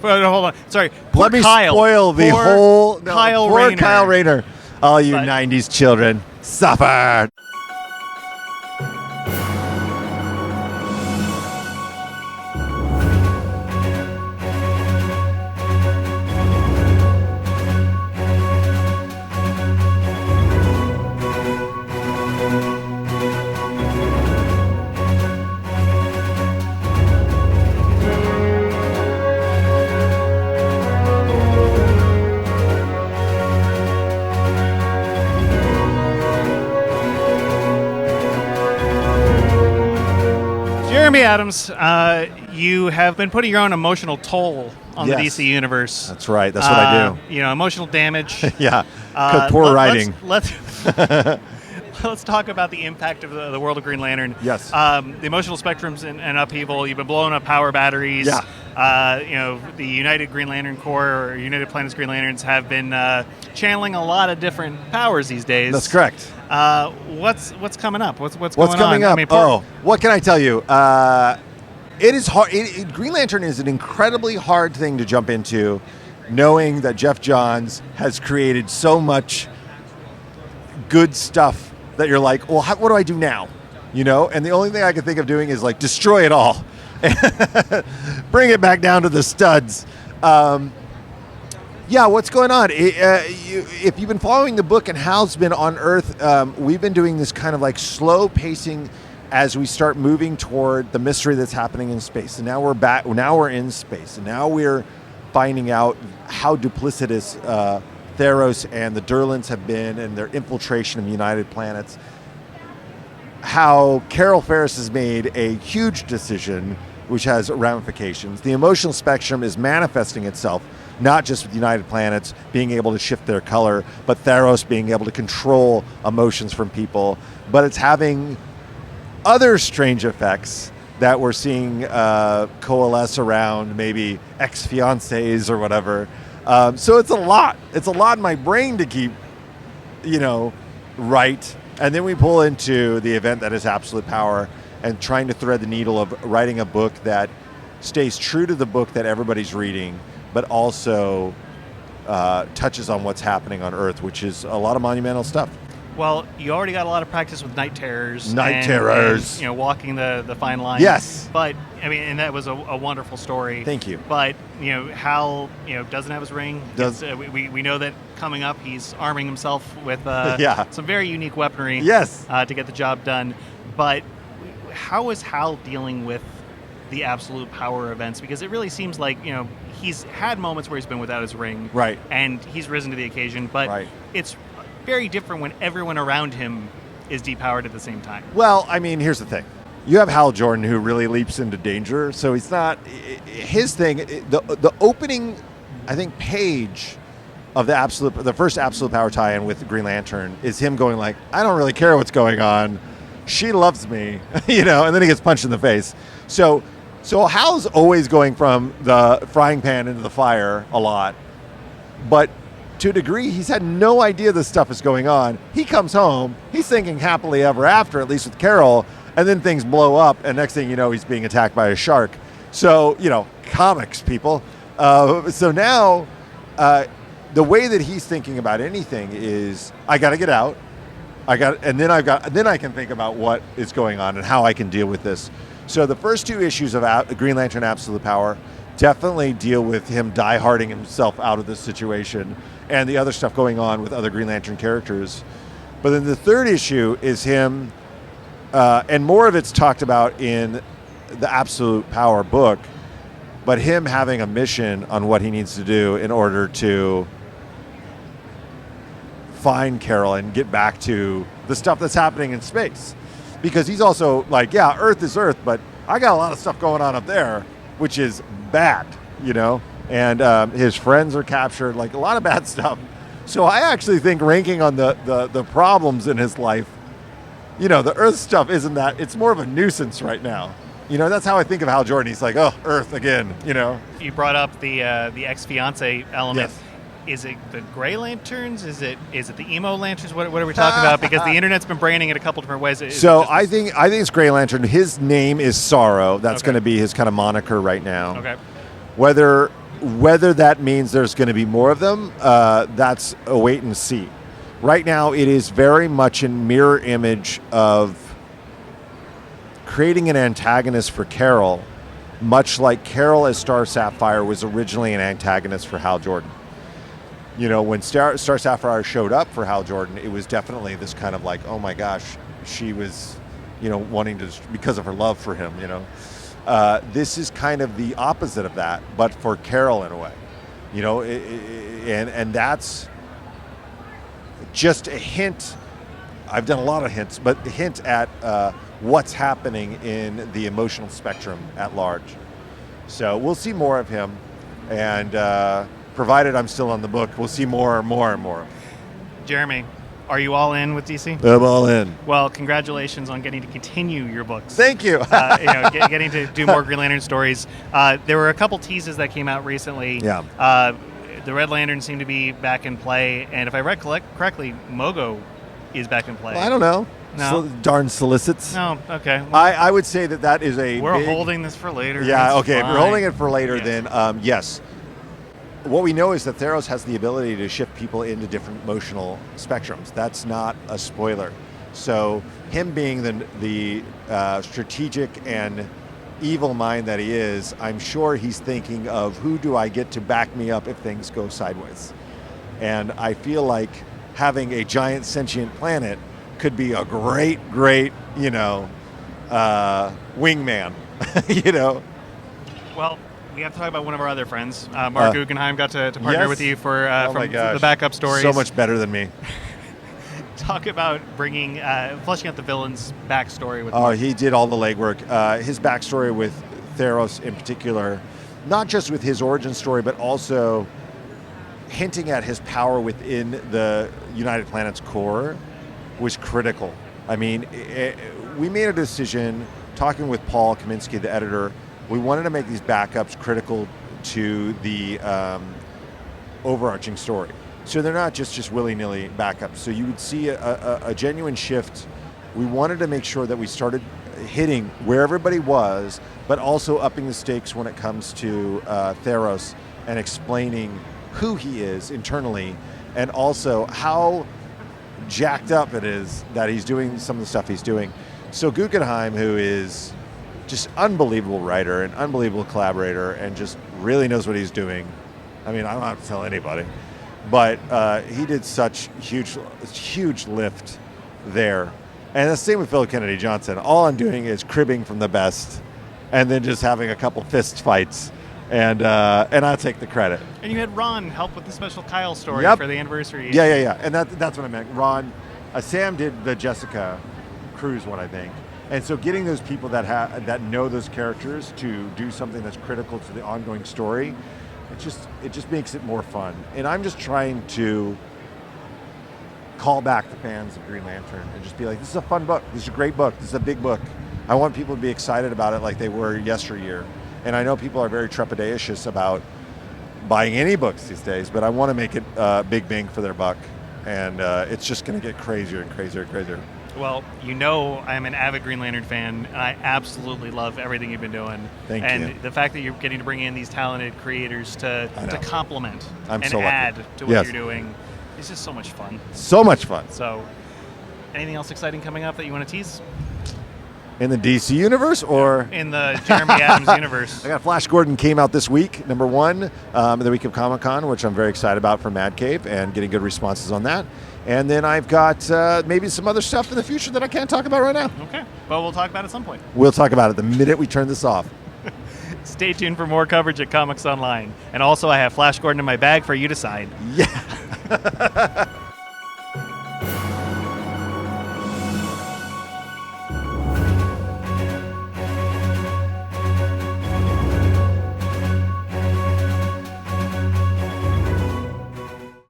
Hold on. Sorry. Let me Kyle. spoil the Poor whole... Kyle poor Rayner. Kyle Rayner. All you 90s children, suffer. Jeremy Adams, you have been putting your own emotional toll on the DC universe. That's right. That's what I do. You know, emotional damage. Yeah. Poor writing. Let's talk about the impact of the world of Green Lantern. Yes. The emotional spectrum's in upheaval. You've been blowing up power batteries. Yeah. You know, the United Green Lantern Corps or United Planets Green Lanterns have been channeling a lot of different powers these days. That's correct. What's coming up? What's going coming on? up? I mean, what can I tell you? It is hard. Green Lantern is an incredibly hard thing to jump into, knowing that Jeff Johns has created so much good stuff that you're like, well, what do I do now? You know, and the only thing I can think of doing is like destroy it all, bring it back down to the studs. Yeah, what's going on? If you've been following the book and Hal's been on Earth, we've been doing this kind of like slow pacing as we start moving toward the mystery that's happening in space. And now we're back. Now we're in space, and now we're finding out how duplicitous Theros and the Durlans have been, and their infiltration of United Planets. How Carol Ferris has made a huge decision, which has ramifications. The emotional spectrum is manifesting itself, not just with United Planets being able to shift their color, but Theros being able to control emotions from people. But it's having other strange effects that we're seeing coalesce around maybe ex-fiancés or whatever. So it's a lot. It's a lot in my brain to keep, right. And then we pull into the event that is Absolute Power and trying to thread the needle of writing a book that stays true to the book that everybody's reading, but also touches on what's happening on Earth, which is a lot of monumental stuff. Well, you already got a lot of practice with Night Terrors. And, walking the fine line. Yes. But, I mean, and that was a wonderful story. Thank you. But, Hal, doesn't have his ring. We know that coming up, he's arming himself with some very unique weaponry. Yes. To get the job done. But how is Hal dealing with the Absolute Power events? Because it really seems like, he's had moments where he's been without his ring. Right. And he's risen to the occasion. But it's very different when everyone around him is depowered at the same time. Well, I mean, here's the thing. You have Hal Jordan, who really leaps into danger, so he's not... His thing, the opening, I think, page of the first Absolute Power tie-in with Green Lantern is him going like, I don't really care what's going on. She loves me, and then he gets punched in the face. So Hal's always going from the frying pan into the fire a lot, but to a degree, he's had no idea this stuff is going on. He comes home, he's thinking happily ever after, at least with Carol, and then things blow up, and next thing you know, he's being attacked by a shark. So, comics, people. So now, the way that he's thinking about anything is, I got to get out, then I can think about what is going on and how I can deal with this. So the first two issues of Green Lantern Absolute Power definitely deal with him dieharding himself out of this situation and the other stuff going on with other Green Lantern characters. But then the third issue is him, and more of it's talked about in the Absolute Power book, but him having a mission on what he needs to do in order to find Carol and get back to the stuff that's happening in space. Because he's also like, yeah, Earth is Earth, but I got a lot of stuff going on up there, which is bad, and his friends are captured, like a lot of bad stuff. So I actually think ranking on the problems in his life, the Earth stuff isn't that, it's more of a nuisance right now. That's how I think of Hal Jordan. He's like, oh, Earth again, You brought up the ex-fiancé element. Yes. Is it the Gray Lanterns? Is it the emo lanterns? What are we talking about? Because the internet's been branding it a couple different ways. I think it's Gray Lantern. His name is Sorrow. That's going to be his kind of moniker right now. Okay. Whether Whether that means there's going to be more of them, that's a wait and see. Right now, it is very much in mirror image of creating an antagonist for Carol, much like Carol as Star Sapphire was originally an antagonist for Hal Jordan. You know, when Star Sapphire showed up for Hal Jordan, it was definitely this kind of like, oh my gosh, she was, you know, wanting to, because of her love for him, you know. This is kind of the opposite of that, but for Carol in a way, you know, and that's just a hint. I've done a lot of hints, but a hint at what's happening in the emotional spectrum at large. So we'll see more of him, and provided I'm still on the book, we'll see more and more and more. Jeremy, are you all in with DC? I'm all in. Well, congratulations on getting to continue your books. Thank you. Getting to do more Green Lantern stories. There were a couple teases that came out recently. Yeah. The Red Lantern seemed to be back in play, and if I recollect correctly, Mogo is back in play. Well, I don't know. No. Darn solicits. No, okay. Well, I would say that is a we're big, holding this for later. Yeah, It's okay. If fine. we're holding it for later, Yes. then yes. What we know is that Theros has the ability to shift people into different emotional spectrums. That's not a spoiler. So him being the strategic and evil mind that he is, I'm sure he's thinking of who do I get to back me up if things go sideways. And I feel like having a giant sentient planet could be a great, you know, wingman, you know. Well, we have to talk about one of our other friends. Mark Guggenheim got to partner yes. with you for Oh my from gosh. the backup stories. So much better than me. Talk about bringing, fleshing out the villain's backstory with Oh, Mark. he did all the legwork. His backstory with Theros in particular, not just with his origin story, but also hinting at his power within the United Planet's core was critical. I mean, we made a decision, talking with Paul Kaminsky, the editor, we wanted to make these backups critical to the overarching story. So they're not just willy-nilly backups. So you would see a genuine shift. We wanted to make sure that we started hitting where everybody was, but also upping the stakes when it comes to Theros and explaining who he is internally, and also how jacked up it is that he's doing some of the stuff he's doing. So Guggenheim, who is just unbelievable writer and unbelievable collaborator and just really knows what he's doing. I mean, I don't have to tell anybody, but he did such huge lift there. And the same with Phil Kennedy Johnson. All I'm doing is cribbing from the best and then just having a couple fist fights, and I'll take the credit. And you had Ron help with the special Kyle story Yep. for the anniversary. Yeah. And that's what I meant. Ron, Sam did the Jessica Cruz one, I think. And so getting those people that know those characters to do something that's critical to the ongoing story, it just makes it more fun. And I'm just trying to call back the fans of Green Lantern and just be like, this is a fun book. This is a great book. This is a big book. I want people to be excited about it like they were yesteryear. And I know people are very trepidatious about buying any books these days, but I want to make it big bang for their buck. And it's just going to get crazier and crazier and crazier. Well, you know I'm an avid Green Lantern fan, and I absolutely love everything you've been doing. Thank and you. The fact that you're getting to bring in these talented creators to complement I'm and so lucky. add to what Yes. you're doing is just so much fun. So much fun. So, anything else exciting coming up that you want to tease? In the DC universe, or In the Jeremy Adams universe. I got Flash Gordon came out this week, #1, the week of Comic-Con, which I'm very excited about for Mad Cave and getting good responses on that. And then I've got maybe some other stuff in the future that I can't talk about right now. Okay. Well, we'll talk about it at some point. We'll talk about it the minute we turn this off. Stay tuned for more coverage at Comics Online. And also, I have Flash Gordon in my bag for you to sign. Yeah.